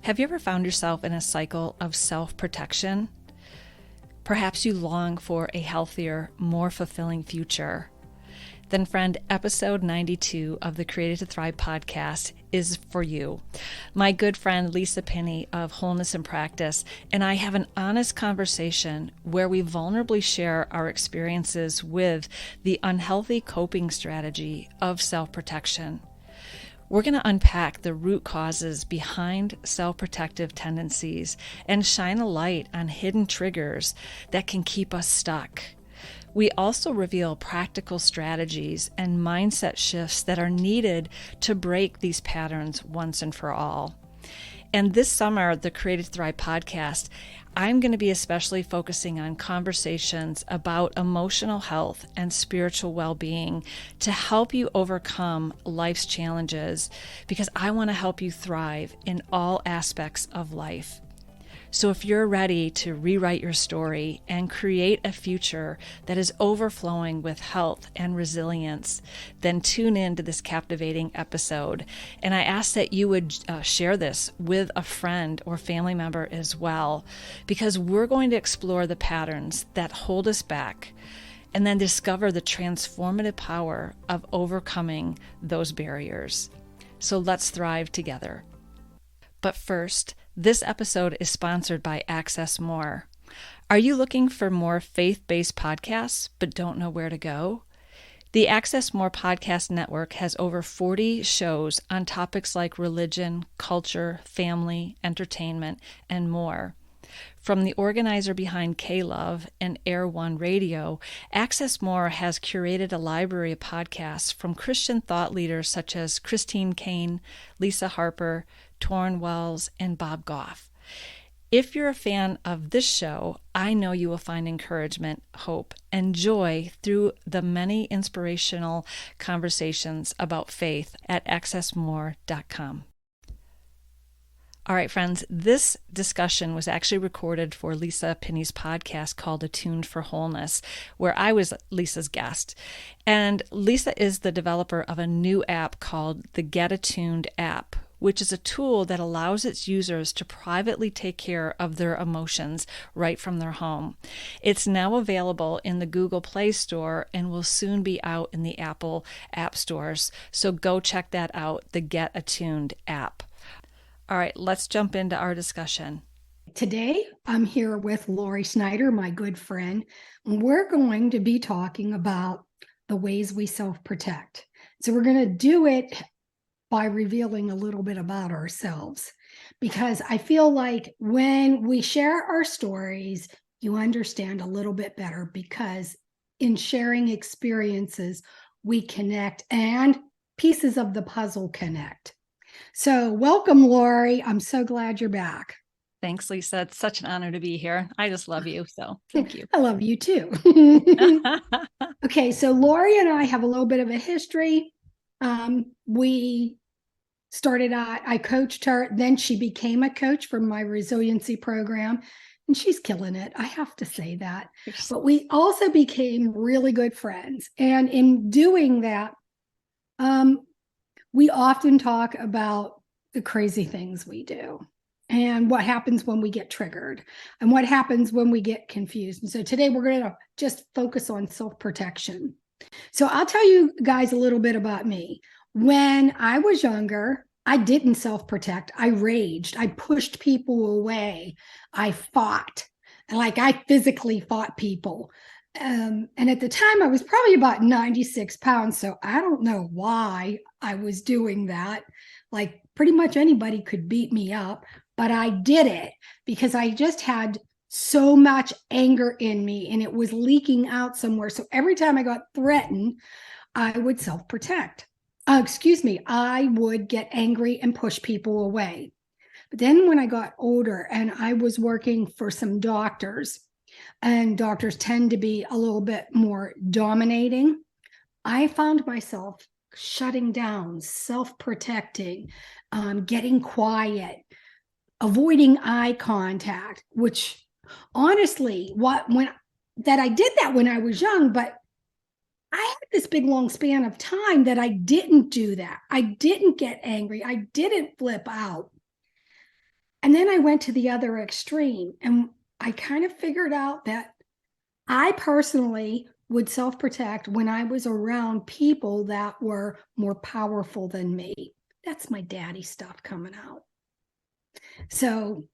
Have you ever found yourself in a cycle of self-protection? Perhaps you long for a healthier, more fulfilling future. Then, friend, episode 92 of the Created to Thrive podcast is for you. My good friend Lisa Pinne of Wholeness in Practice and I have an honest conversation where we vulnerably share our experiences with the unhealthy coping strategy of self-protection. We're going to unpack the root causes behind self-protective tendencies and shine a light on hidden triggers that can keep us stuck. We also reveal practical strategies and mindset shifts that are needed to break these patterns once and for all. And this summer, the Created to Thrive podcast, I'm going to be especially focusing on conversations about emotional health and spiritual well-being to help you overcome life's challenges, because I want to help you thrive in all aspects of life. So if you're ready to rewrite your story and create a future that is overflowing with health and resilience, then tune in to this captivating episode. And I ask that you would share this with a friend or family member as well, because we're going to explore the patterns that hold us back and then discover the transformative power of overcoming those barriers. So let's thrive together. But first, this episode is sponsored by Access More. Are you looking for more faith-based podcasts but don't know where to go? The Access More podcast network has over 40 shows on topics like religion, culture, family, entertainment, and more. From the organizer behind K-Love and Air One Radio, Access More has curated a library of podcasts from Christian thought leaders such as Christine Caine, Lisa Harper, Torrin Wells, and Bob Goff. If you're a fan of this show, I know you will find encouragement, hope, and joy through the many inspirational conversations about faith at accessmore.com. All right, friends, this discussion was actually recorded for Lisa Pinne's podcast called Attuned for Wholeness, where I was Lisa's guest. And Lisa is the developer of a new app called the Get Attuned app, which is a tool that allows its users to privately take care of their emotions right from their home. It's now available in the Google Play Store and will soon be out in the Apple App Stores. So go check that out, the Get Attuned app. All right, let's jump into our discussion. Today, I'm here with Lori Snyder, my good friend. We're going to be talking about the ways we self-protect. So we're going to do it by revealing a little bit about ourselves, because I feel like when we share our stories, you understand a little bit better, because in sharing experiences, we connect and pieces of the puzzle connect. So welcome, Lori. I'm so glad you're back. Thanks, Lisa. It's such an honor to be here. I just love you, so thank you. I love you too. Okay, so Lori and I have a little bit of a history. We started out, I coached her, then she became a coach for my resiliency program, and she's killing it. I have to say that. But we also became really good friends. And in doing that, we often talk about the crazy things we do and what happens when we get triggered and what happens when we get confused. And so today we're going to just focus on self-protection. So I'll tell you guys a little bit about me. When I was younger, I didn't self-protect. I raged. I pushed people away. I fought. Like I physically fought people. And at the time, I was probably about 96 pounds. So I don't know why I was doing that. Like pretty much anybody could beat me up, but I did it because I just had so much anger in me and it was leaking out somewhere. So every time I got threatened, I would self-protect. I would get angry and push people away. But then when I got older and I was working for some doctors, and doctors tend to be a little bit more dominating, I found myself shutting down, self-protecting, getting quiet, avoiding eye contact, which honestly, I did that when I was young, but I had this big long span of time that I didn't do that. I didn't get angry. I didn't flip out. And then I went to the other extreme, and I kind of figured out that I personally would self protect when I was around people that were more powerful than me. That's my daddy stuff coming out. So,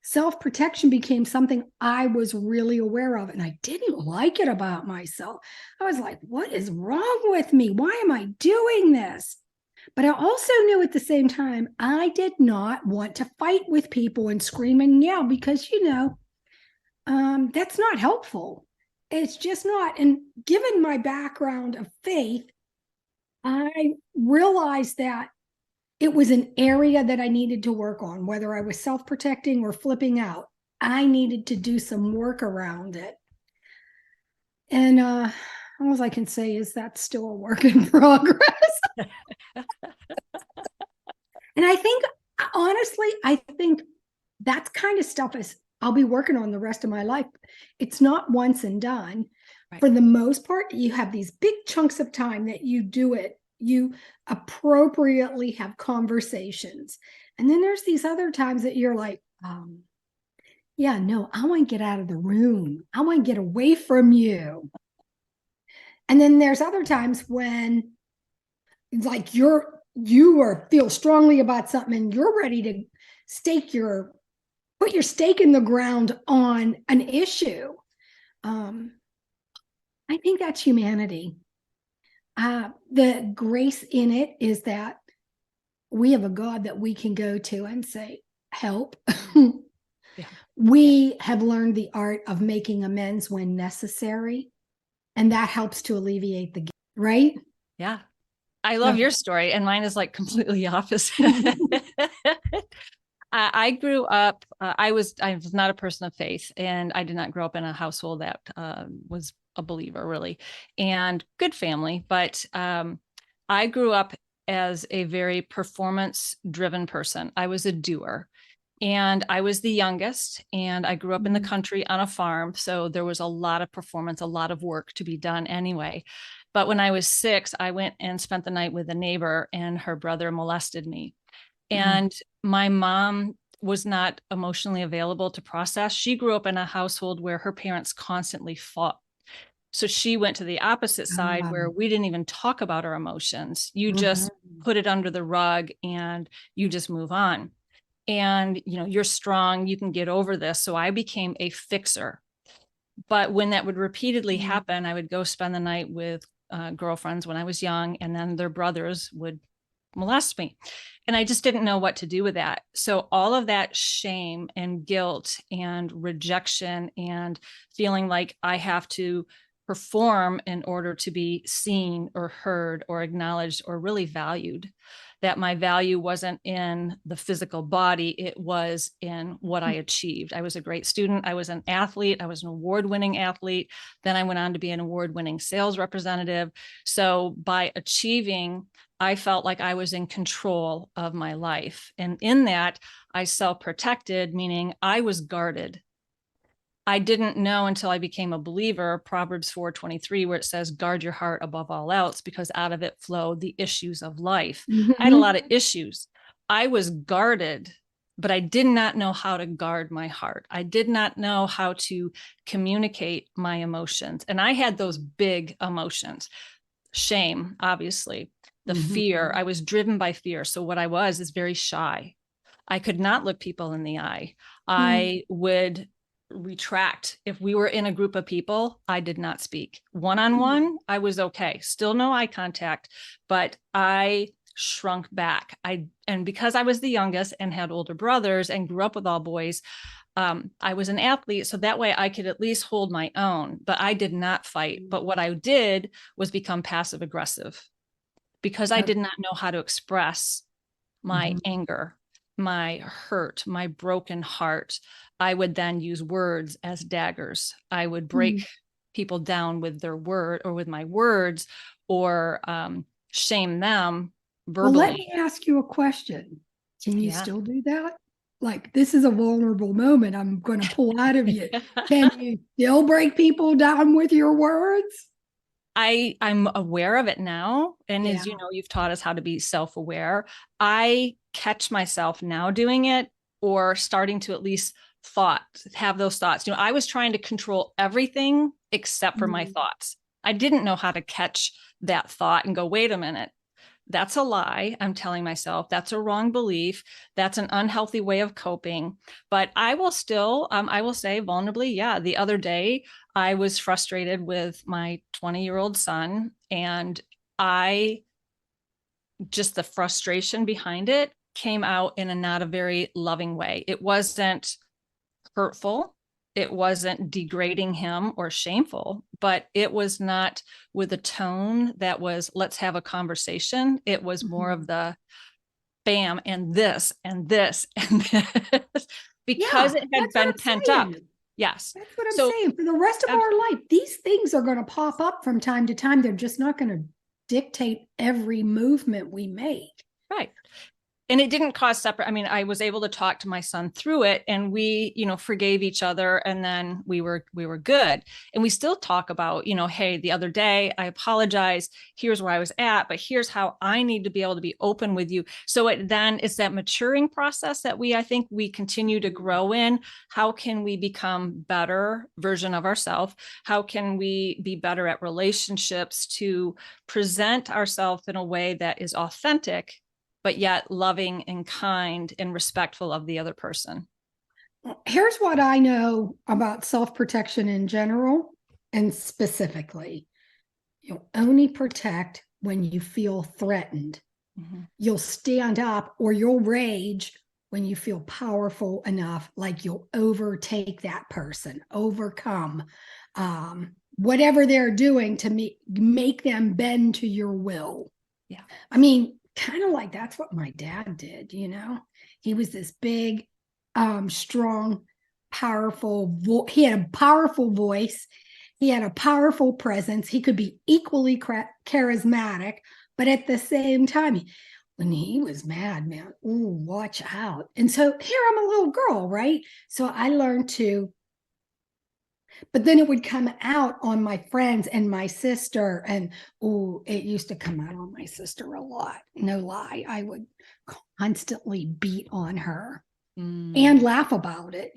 self protection became something I was really aware of, and I didn't like it about myself. I was like, what is wrong with me? Why am I doing this? But I also knew at the same time, I did not want to fight with people and scream and yell because, that's not helpful. It's just not. And given my background of faith, I realized that it was an area that I needed to work on, whether I was self protecting or flipping out. I needed to do some work around it. And all I can say is that's still a work in progress. And I think, honestly, I think that kind of stuff is I'll be working on the rest of my life. It's not once and done. Right. For the most part, you have these big chunks of time that you do it. You appropriately have conversations. And then there's these other times that you're like, yeah, no, I want to get out of the room. I want to get away from you. And then there's other times when like you feel strongly about something and you're ready to put your stake in the ground on an issue. I think that's humanity. The grace in it is that we have a God that we can go to and say, help. Yeah. We have learned the art of making amends when necessary, and that helps to alleviate the guilt, right? Yeah. I love your story, and mine is like completely opposite. I grew up, I was not a person of faith, and I did not grow up in a household that was a believer, really, and good family. But I grew up as a very performance-driven person. I was a doer, and I was the youngest, and I grew up in the country on a farm. So there was a lot of performance, a lot of work to be done anyway. But when I was 6, I went and spent the night with a neighbor, and her brother molested me. And my mom was not emotionally available to process. She grew up in a household where her parents constantly fought. So she went to the opposite side where we didn't even talk about our emotions. You just put it under the rug and you just move on. And, you're strong, you can get over this. So I became a fixer. But when that would repeatedly happen, I would go spend the night with girlfriends when I was young, and then their brothers would molest me. And I just didn't know what to do with that. So all of that shame and guilt and rejection and feeling like I have to perform in order to be seen or heard or acknowledged or really valued, that my value wasn't in the physical body, it was in what I achieved. I was a great student. I was an athlete. I was an award-winning athlete. Then I went on to be an award-winning sales representative. So by achieving, I felt like I was in control of my life. And in that, I self-protected, meaning I was guarded. I didn't know until I became a believer, Proverbs 4:23, where it says, guard your heart above all else, because out of it flow the issues of life. I had a lot of issues. I was guarded, but I did not know how to guard my heart. I did not know how to communicate my emotions. And I had those big emotions. Shame, obviously, the fear. I was driven by fear. So what I was is very shy. I could not look people in the eye. I would retract. If we were in a group of people, I did not speak. One-on-one, I was okay. Still no eye contact, but I shrunk back. And because I was the youngest and had older brothers and grew up with all boys, I was an athlete, so that way I could at least hold my own, but I did not fight. But what I did was become passive aggressive because I did not know how to express my anger, my hurt, my broken heart. I would then use words as daggers. I would break people down with their word or with my words, or shame them verbally. Well, let me ask you a question. Can you still do that? Like, this is a vulnerable moment I'm going to pull out of you. Can you still break people down with your words? I'm aware of it now. And as you know, you've taught us how to be self-aware. I catch myself now doing it, or starting to at least have those thoughts. I was trying to control everything except for my thoughts. I didn't know how to catch that thought and go, wait a minute, that's a lie. I'm telling myself that's a wrong belief. That's an unhealthy way of coping. But I will still, I will say vulnerably, yeah, the other day I was frustrated with my 20-year-old son, and just the frustration behind it came out in not a very loving way. It wasn't hurtful. It wasn't degrading him or shameful, but it was not with a tone that was, let's have a conversation. It was more of the bam and this and this and this because it had been pent up. Yes. That's what I'm saying. For the rest of our life, these things are going to pop up from time to time. They're just not going to dictate every movement we make. Right. And it didn't cause separate. I mean, I was able to talk to my son through it, and we, forgave each other, and then we were good. And we still talk about, hey, the other day I apologize. Here's where I was at, but here's how I need to be able to be open with you. So it's that maturing process that I think we continue to grow in. How can we become better version of ourselves? How can we be better at relationships to present ourselves in a way that is authentic, but yet loving and kind and respectful of the other person? Here's what I know about self-protection in general and specifically. You'll only protect when you feel threatened. Mm-hmm. You'll stand up or you'll rage when you feel powerful enough, like you'll overtake that person, overcome whatever they're doing to make them bend to your will. Yeah. I mean, kind of like that's what my dad did, he was this big, strong, powerful, he had a powerful voice. He had a powerful presence. He could be equally charismatic, but at the same time, when he was mad, man, ooh, watch out. And so here I'm a little girl, right? So I learned but then it would come out on my friends and my sister. And it used to come out on my sister a lot. No lie. I would constantly beat on her and laugh about it,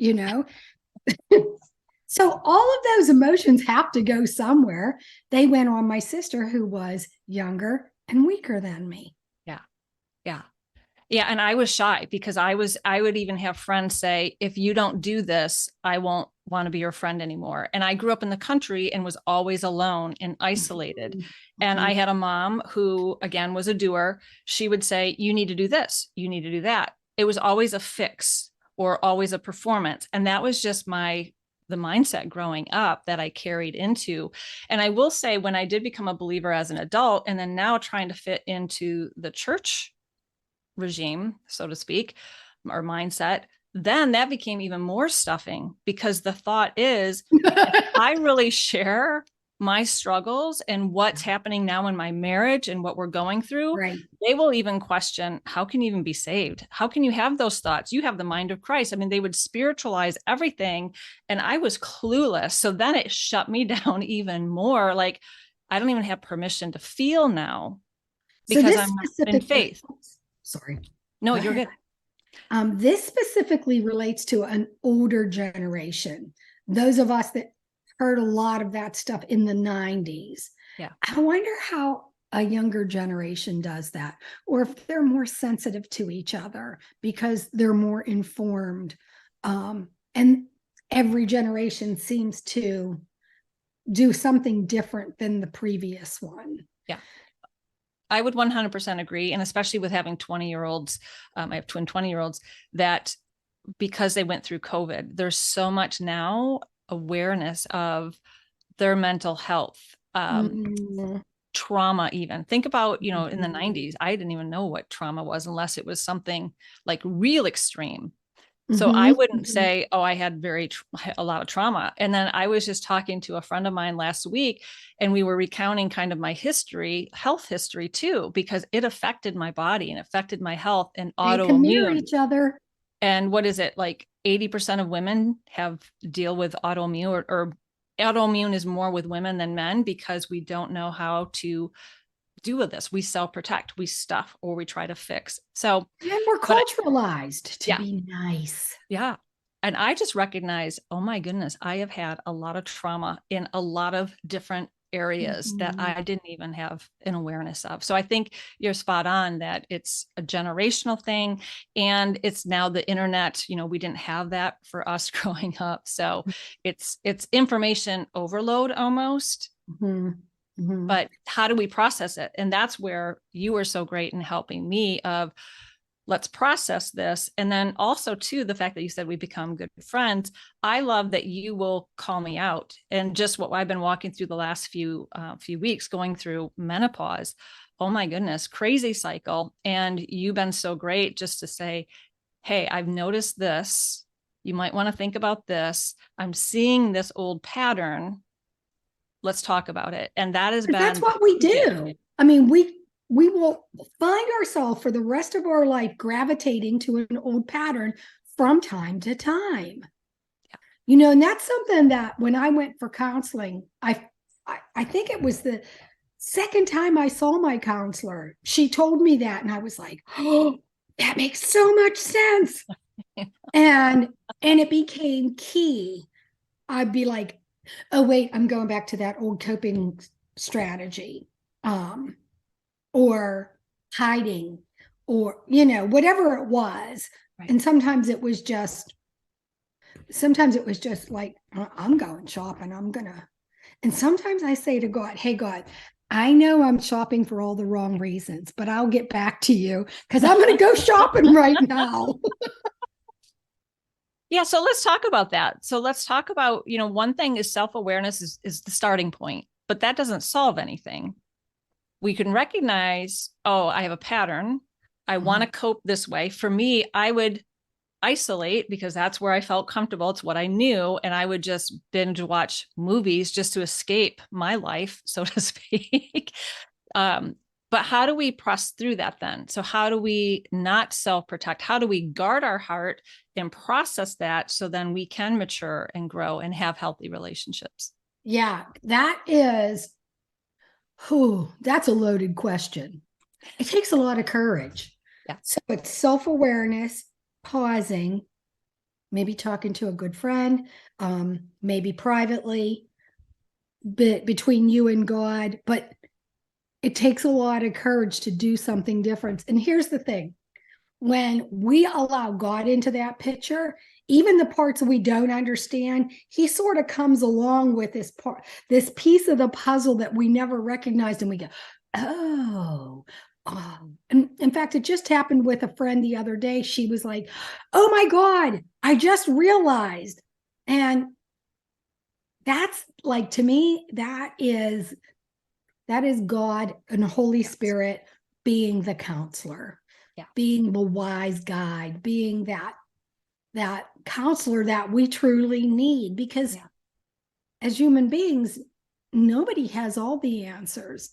So all of those emotions have to go somewhere. They went on my sister, who was younger and weaker than me. Yeah. Yeah. Yeah. And I was shy because I would even have friends say, if you don't do this, I won't want to be your friend anymore. And I grew up in the country and was always alone and isolated. Mm-hmm. And I had a mom who, again, was a doer. She would say, you need to do this. You need to do that. It was always a fix or always a performance. And that was just the mindset growing up that I carried into. And I will say, when I did become a believer as an adult, and then now trying to fit into the church regime, so to speak, or mindset, then that became even more stuffing, because the thought is, if I really share my struggles and what's happening now in my marriage and what we're going through, right, they will even question, how can you even be saved? How can you have those thoughts? You have the mind of Christ. I mean, they would spiritualize everything. And I was clueless. So then it shut me down even more. Like, I don't even have permission to feel now because I'm not in faith. Sorry. No, you're good. This specifically relates to an older generation. Those of us that heard a lot of that stuff in the 90s. Yeah. I wonder how a younger generation does that, or if they're more sensitive to each other because they're more informed. And every generation seems to do something different than the previous one. Yeah. I would 100% agree. And especially with having 20-year-olds, I have twin 20-year-olds, that because they went through COVID, there's so much now awareness of their mental health, trauma even. Think about, in the 90s, I didn't even know what trauma was unless it was something like real extreme. So I wouldn't say, I had a lot of trauma. And then I was just talking to a friend of mine last week, and we were recounting kind of my health history too, because it affected my body and affected my health and autoimmune. They can mirror each other. And what is it? Like 80% of women deal with autoimmune, or autoimmune is more with women than men, because we don't know how to do with this. We self-protect, we stuff, or we try to fix. So, and we're culturalized to be nice. Yeah. And I just recognize, oh my goodness, I have had a lot of trauma in a lot of different areas that I didn't even have an awareness of. So I think you're spot on that it's a generational thing, and it's now the internet. We didn't have that for us growing up. So it's information overload almost. But how do we process it? And that's where you were so great in helping me of, let's process this. And then also too, the fact that you said we become good friends. I love that you will call me out, and just what I've been walking through the last few weeks, going through menopause. Oh my goodness, crazy cycle. And you've been so great just to say, hey, I've noticed this. You might want to think about this. I'm seeing this old pattern. Let's talk about it. And that has been, that's what we do. I mean, we will find ourselves for the rest of our life gravitating to an old pattern from time to time. Yeah. And that's something that when I went for counseling, I think it was the second time I saw my counselor, she told me that, and I was like, oh, that makes so much sense. and it became key. I'd be like, oh wait, I'm going back to that old coping strategy. Or hiding, or whatever it was. Right. And sometimes it was just like, I'm going shopping, and sometimes I say to God, hey God, I know I'm shopping for all the wrong reasons, but I'll get back to you because I'm going to go shopping right now. Yeah. So let's talk about that. So let's talk about, one thing is self-awareness is the starting point, but that doesn't solve anything. We can recognize, oh, I have a pattern. I want to cope this way. For me, I would isolate because that's where I felt comfortable. It's what I knew. And I would just binge watch movies just to escape my life, so to speak. But how do we press through that then? So how do we not self-protect? How do we guard our heart and process that so then we can mature and grow and have healthy relationships? Yeah, that's a loaded question. It takes a lot of courage. Yeah. So it's self-awareness, pausing, maybe talking to a good friend, maybe privately, between you and God. But it takes a lot of courage to do something different. And here's the thing. When we allow God into that picture, even the parts we don't understand, he sort of comes along with this piece of the puzzle that we never recognized. And we go, oh. And in fact, it just happened with a friend the other day. She was like, oh my God, I just realized. And that's like, to me, that is God and Holy Spirit being the counselor. Yeah. Being the wise guide, being that counselor that we truly need, because as human beings, nobody has all the answers,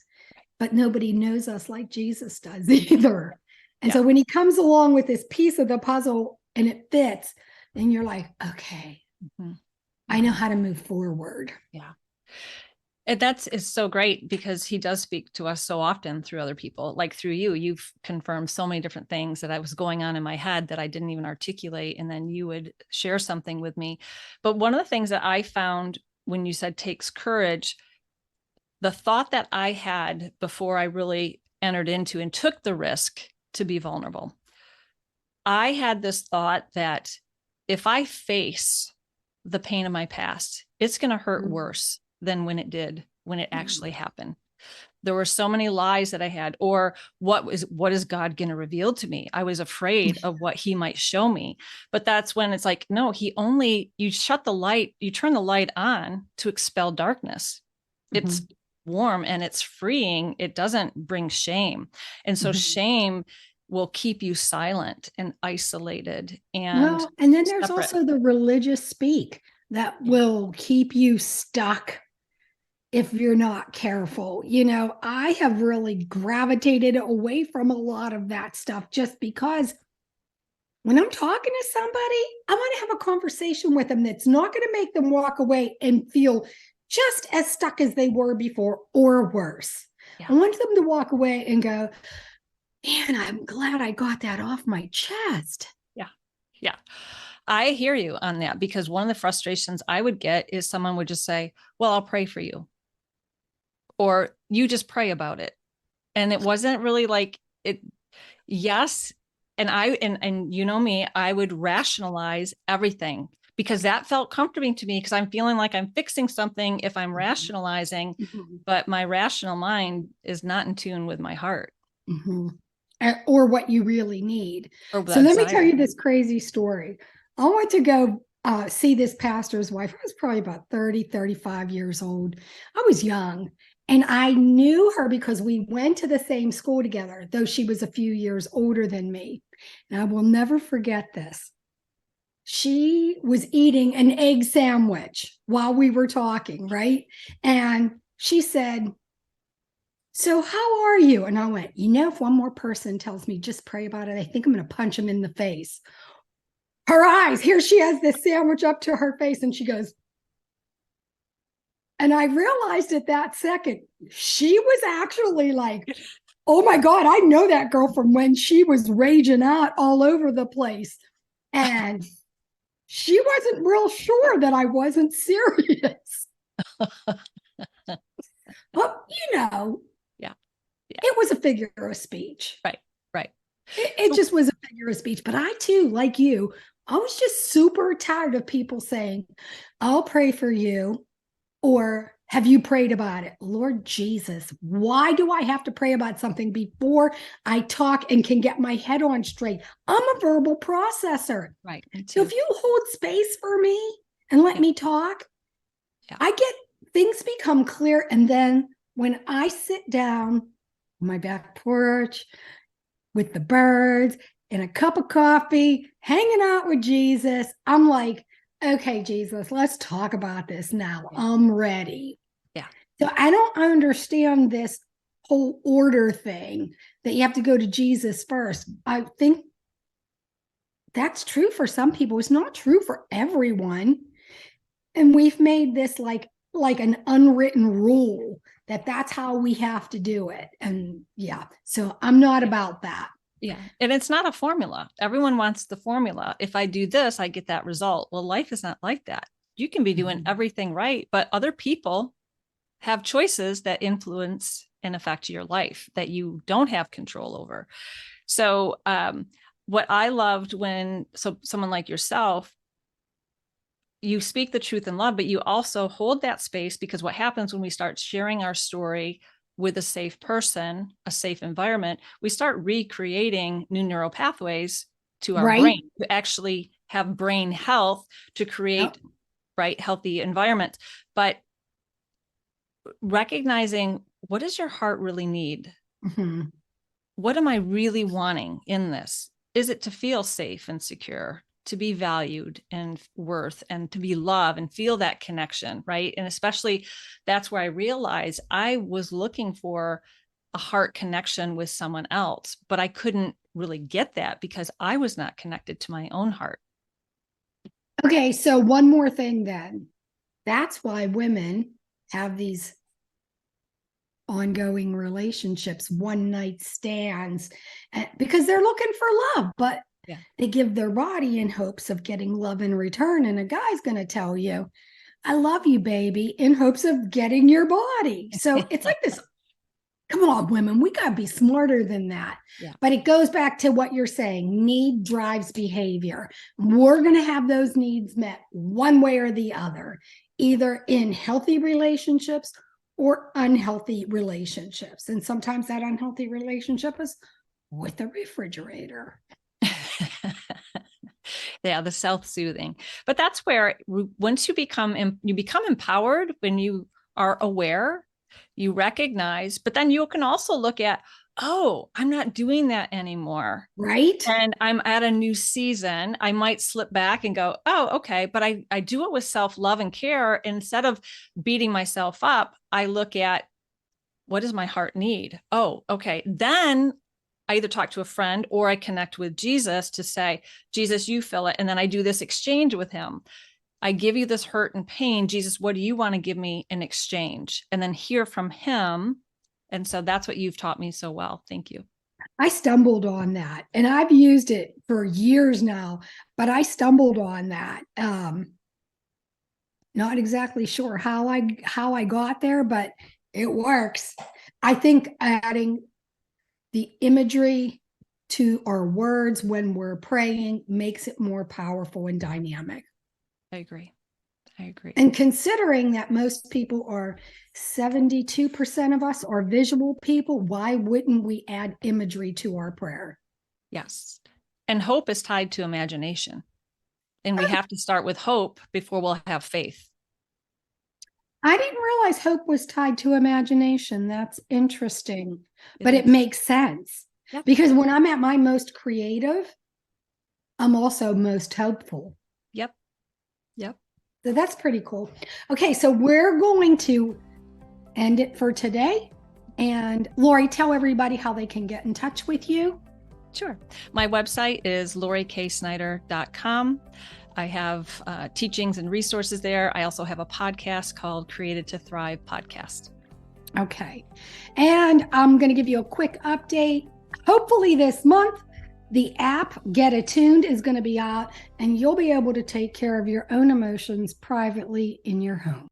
but nobody knows us like Jesus does either. And so when he comes along with this piece of the puzzle and it fits, then you're like, okay, I know how to move forward. Yeah. And is so great because he does speak to us so often through other people, like through you. You've confirmed so many different things that I was going on in my head that I didn't even articulate. And then you would share something with me. But one of the things that I found when you said takes courage, the thought that I had before I really entered into and took the risk to be vulnerable, I had this thought that if I face the pain of my past, it's going to hurt worse than when it actually happened. There were so many lies that I had, or what is God going to reveal to me? I was afraid of what he might show me. But that's when it's like, no, you shut the light, you turn the light on to expel darkness. It's warm and it's freeing. It doesn't bring shame. And so shame will keep you silent and isolated. And then there's also the religious speak that will keep you stuck if you're not careful. I have really gravitated away from a lot of that stuff just because when I'm talking to somebody, I want to have a conversation with them that's not going to make them walk away and feel just as stuck as they were before or worse. Yeah. I want them to walk away and go, man, I'm glad I got that off my chest. Yeah. Yeah. I hear you on that, because one of the frustrations I would get is someone would just say, well, I'll pray for you, or you just pray about it. And it wasn't really like it. Yes. And you know me, I would rationalize everything because that felt comforting to me, because I'm feeling like I'm fixing something if I'm rationalizing, Mm-hmm. but my rational mind is not in tune with my heart Mm-hmm. Or what you really need. or the So let me tell desire. you this crazy story. I went to go see this pastor's wife. I was probably about 30, 35 years old. I was young. And I knew her because we went to the same school together, though she was a few years older than me. And I will never forget this. She was eating an egg sandwich while we were talking, right? And she said, so how are you? And I went, if one more person tells me just pray about it, I think I'm going to punch him in the face. Her eyes, here she has this sandwich up to her face, and she goes, and I realized at that second, she was actually like, oh my God, I know that girl from when she was raging out all over the place. And she wasn't real sure that I wasn't serious. But, Yeah. Yeah. it was a figure of speech. Right. Right. It just was a figure of speech. But I too, like you, I was just super tired of people saying, I'll pray for you, or have you prayed about it? Lord Jesus, why do I have to pray about something before I talk and can get my head on straight? I'm a verbal processor. Right. So if you hold space for me and let me talk, I get things become clear. And then when I sit down on my back porch with the birds and a cup of coffee, hanging out with Jesus, I'm like, okay, Jesus, let's talk about this now. I'm ready. Yeah. So I don't understand this whole order thing that you have to go to Jesus first. I think that's true for some people. It's not true for everyone. And we've made this like an unwritten rule that that's how we have to do it. And yeah, so I'm not about that. Yeah. And it's not a formula. Everyone wants the formula. If I do this, I get that result. Well, life is not like that. You can be doing everything right, but other people have choices that influence and affect your life that you don't have control over. So, what I loved someone like yourself, you speak the truth in love, but you also hold that space, because what happens when we start sharing our story with a safe person, a safe environment, we start recreating new neural pathways to our brain to actually have brain health, to create healthy environments. But recognizing, what does your heart really need? Mm-hmm. What am I really wanting in this? Is it to feel safe and secure, to be valued and worth, and to be loved and feel that connection, right? And especially that's where I realized I was looking for a heart connection with someone else, but I couldn't really get that because I was not connected to my own heart. Okay, so one more thing then. That's why women have these ongoing relationships, one night stands, because they're looking for love, but they give their body in hopes of getting love in return. And a guy's going to tell you, I love you, baby, in hopes of getting your body. So it's like this. Come on, women, we got to be smarter than that. Yeah. But it goes back to what you're saying. Need drives behavior. We're going to have those needs met one way or the other, either in healthy relationships or unhealthy relationships. And sometimes that unhealthy relationship is with the refrigerator. Yeah, the self-soothing. But that's where once you become empowered, when you are aware, you recognize, but then you can also look at, oh, I'm not doing that anymore. Right. And I'm at a new season. I might slip back and go, oh, okay. But I do it with self-love and care. Instead of beating myself up, I look at, what does my heart need? Oh, okay. Then I either talk to a friend or I connect with Jesus to say, Jesus, you fill it. And then I do this exchange with him. I give you this hurt and pain. Jesus, what do you want to give me in exchange? And then hear from him And so that's what you've taught me so well. Thank you. I stumbled on that, and I've used it for years now, but I stumbled on that. Not exactly sure how I got there, but it works. I think adding the imagery to our words when we're praying makes it more powerful and dynamic. I agree. And considering that most people are 72% of us are visual people, why wouldn't we add imagery to our prayer? Yes. And hope is tied to imagination. And we have to start with hope before we'll have faith. I didn't realize hope was tied to imagination. That's interesting, but it makes sense. Yep. Because when I'm at my most creative, I'm also most hopeful. Yep. So that's pretty cool. Okay, so we're going to end it for today. And Lori, tell everybody how they can get in touch with you. Sure. My website is loriksnyder.com. I have teachings and resources there. I also have a podcast called Created to Thrive Podcast. Okay. And I'm going to give you a quick update. Hopefully this month, the app Get Attuned is going to be out, and you'll be able to take care of your own emotions privately in your home.